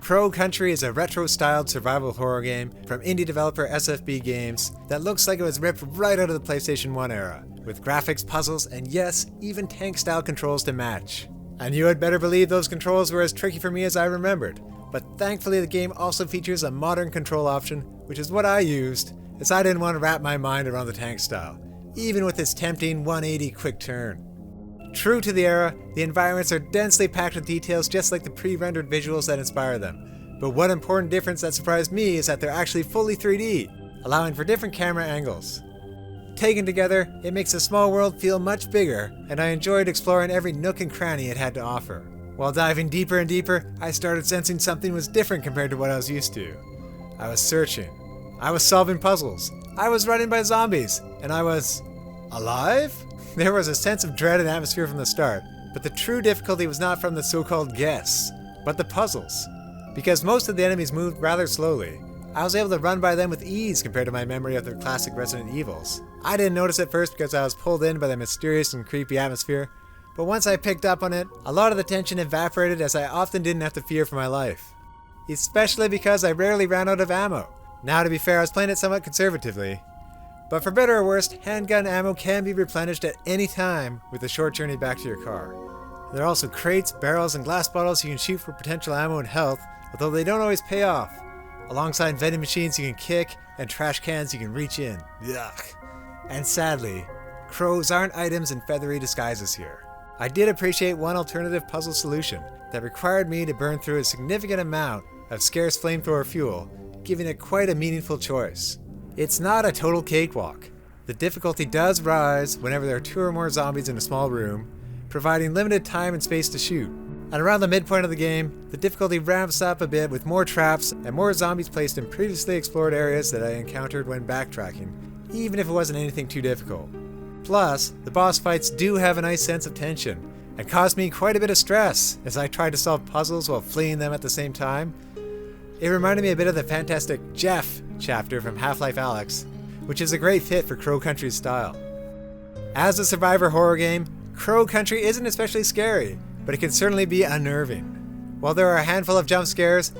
Crow Country is a retro-styled survival horror game from indie developer SFB Games that looks like it was ripped right out of the PlayStation 1 era, with graphics, puzzles, and yes, even tank-style controls to match. And you had better believe those controls were as tricky for me as I remembered, but thankfully the game also features a modern control option, which is what I used, as I didn't want to wrap my mind around the tank style, even with its tempting 180 quick turn. True to the era, the environments are densely packed with details just like the pre-rendered visuals that inspire them. But one important difference that surprised me is that they're actually fully 3D, allowing for different camera angles. Taken together, it makes a small world feel much bigger, and I enjoyed exploring every nook and cranny it had to offer. While diving deeper and deeper, I started sensing something was different compared to what I was used to. I was searching. I was solving puzzles. I was running by zombies, and I was alive? There was a sense of dread and atmosphere from the start, but the true difficulty was not from the so-called guests, but the puzzles. Because most of the enemies moved rather slowly, I was able to run by them with ease compared to my memory of their classic Resident Evils. I didn't notice at first because I was pulled in by the mysterious and creepy atmosphere, but once I picked up on it, a lot of the tension evaporated as I often didn't have to fear for my life. Especially because I rarely ran out of ammo. Now to be fair, I was playing it somewhat conservatively. But for better or worse, handgun ammo can be replenished at any time with a short journey back to your car. There are also crates, barrels, and glass bottles you can shoot for potential ammo and health, although they don't always pay off. Alongside vending machines you can kick, and trash cans you can reach in. Yuck. And sadly, crows aren't items in feathery disguises here. I did appreciate one alternative puzzle solution that required me to burn through a significant amount of scarce flamethrower fuel, giving it quite a meaningful choice. It's not a total cakewalk. The difficulty does rise whenever there are 2 or more zombies in a small room, providing limited time and space to shoot. And around the midpoint of the game, the difficulty ramps up a bit with more traps and more zombies placed in previously explored areas that I encountered when backtracking, even if it wasn't anything too difficult. Plus, the boss fights do have a nice sense of tension, and caused me quite a bit of stress as I tried to solve puzzles while fleeing them at the same time. It reminded me a bit of the fantastic Jeff chapter from Half-Life Alyx, which is a great fit for Crow Country's style. As a survivor horror game, Crow Country isn't especially scary, but it can certainly be unnerving. While there are a handful of jump scares,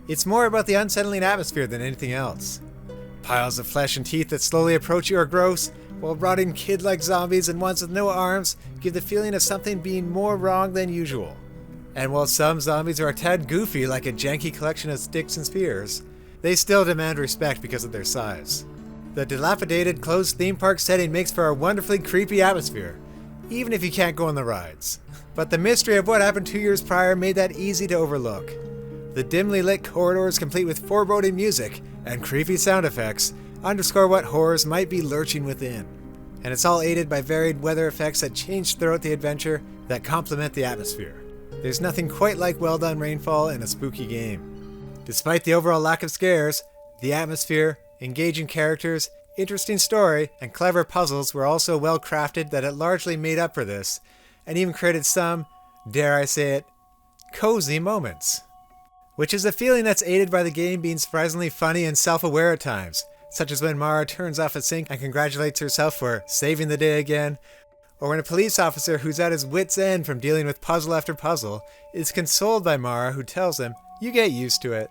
it's more about the unsettling atmosphere than anything else. Piles of flesh and teeth that slowly approach you are gross, while rotting kid-like zombies and ones with no arms give the feeling of something being more wrong than usual. And while some zombies are a tad goofy like a janky collection of sticks and spears, they still demand respect because of their size. The dilapidated, closed theme park setting makes for a wonderfully creepy atmosphere, even if you can't go on the rides. But the mystery of what happened 2 years prior made that easy to overlook. The dimly lit corridors complete with foreboding music and creepy sound effects underscore what horrors might be lurching within. And it's all aided by varied weather effects that change throughout the adventure that complement the atmosphere. There's nothing quite like well-done rainfall in a spooky game. Despite the overall lack of scares, the atmosphere, engaging characters, interesting story, and clever puzzles were also well crafted that it largely made up for this, and even created some, dare I say it, cozy moments. Which is a feeling that's aided by the game being surprisingly funny and self-aware at times, such as when Mara turns off a sink and congratulates herself for saving the day again, or when a police officer who's at his wit's end from dealing with puzzle after puzzle is consoled by Mara who tells him, "You get used to it."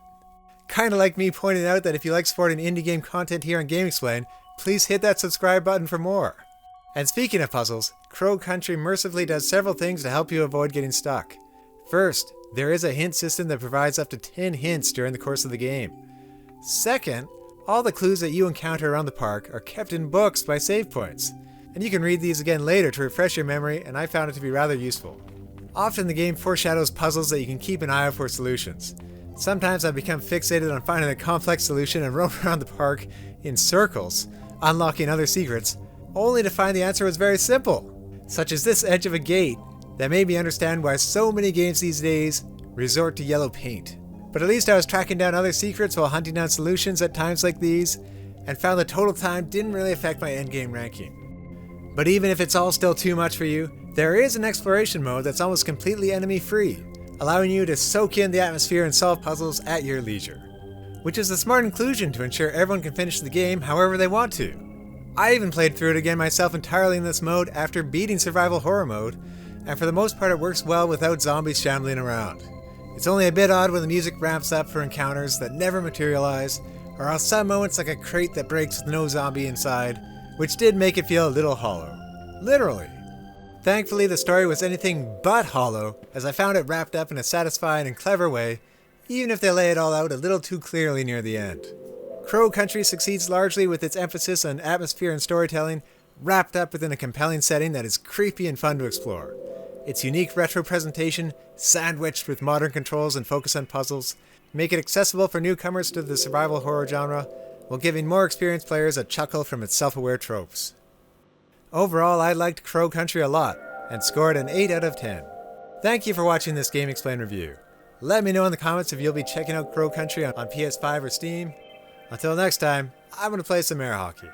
Kinda like me pointing out that if you like supporting indie game content here on GameXplain, please hit that subscribe button for more. And speaking of puzzles, Crow Country mercifully does several things to help you avoid getting stuck. First, there is a hint system that provides up to 10 hints during the course of the game. Second, all the clues that you encounter around the park are kept in books by save points, and you can read these again later to refresh your memory, and I found it to be rather useful. Often the game foreshadows puzzles that you can keep an eye out for solutions. Sometimes I've become fixated on finding a complex solution and roam around the park in circles, unlocking other secrets, only to find the answer was very simple, such as this edge of a gate that made me understand why so many games these days resort to yellow paint. But at least I was tracking down other secrets while hunting down solutions at times like these, and found the total time didn't really affect my endgame ranking. But even if it's all still too much for you, there is an exploration mode that's almost completely enemy-free, allowing you to soak in the atmosphere and solve puzzles at your leisure. Which is a smart inclusion to ensure everyone can finish the game however they want to. I even played through it again myself entirely in this mode after beating survival horror mode, and for the most part it works well without zombies shambling around. It's only a bit odd when the music ramps up for encounters that never materialize, or else some moments like a crate that breaks with no zombie inside, which did make it feel a little hollow. Literally. Thankfully, the story was anything but hollow, as I found it wrapped up in a satisfying and clever way, even if they lay it all out a little too clearly near the end. Crow Country succeeds largely with its emphasis on atmosphere and storytelling, wrapped up within a compelling setting that is creepy and fun to explore. Its unique retro presentation, sandwiched with modern controls and focus on puzzles, make it accessible for newcomers to the survival horror genre, while giving more experienced players a chuckle from its self-aware tropes. Overall, I liked Crow Country a lot, and scored an 8 out of 10. Thank you for watching this GameXplain review. Let me know in the comments if you'll be checking out Crow Country on PS5 or Steam. Until next time, I'm going to play some air hockey.